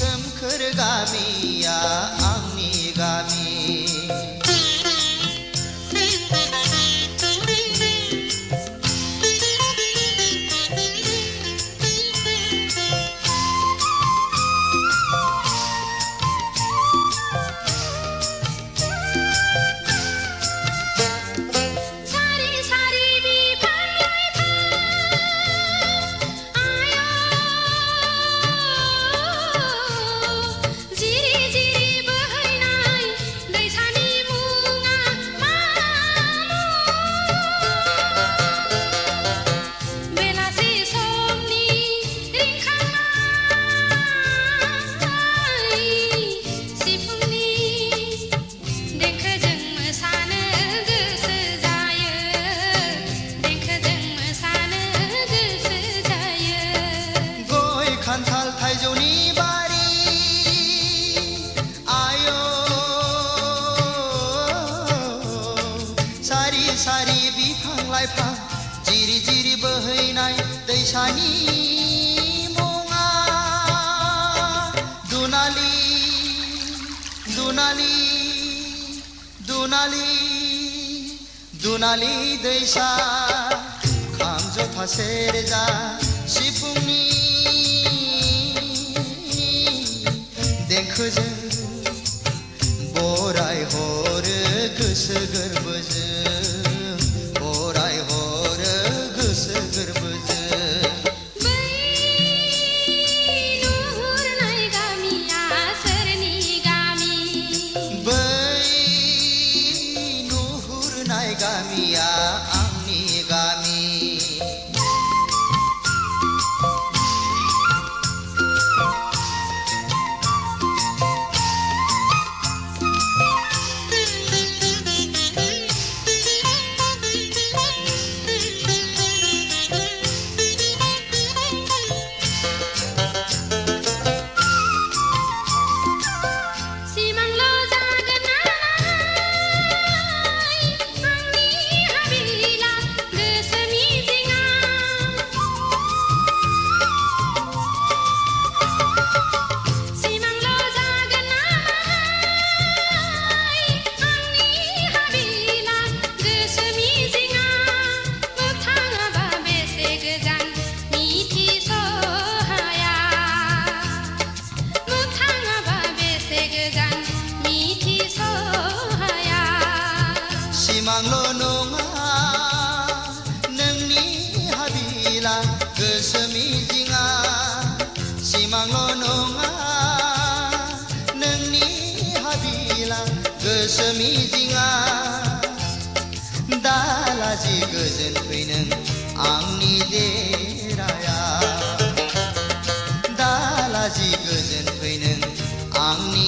सोमखोर गामिया आंनि गामि खान्थाल थाइजौनि बारि आयो सारि सारि बिफां लाइफां जिरि जिरि बोहैनाय दैसानि मुङा दुनालि दुनालि दुनालि दुनालि दैसा खाम जथा सेरजा सिफुंनि देंखोजों बराय हरो गोसो गोरबोजों बराय हरो गोसो गोरबोजों बै नुहुरनाय गामिया सोरनि गामि बै नुहुरनाय गामिया आंनि गामि सिमांल' नङा नोंनि हाबिला गोसो मिजिङा सिमांल' नङा नोंनि हाबिला गोसो मिजिङा दालाजि गोजोन फै नों आंनि देराया दालाजि गोजोन फै नों आंनि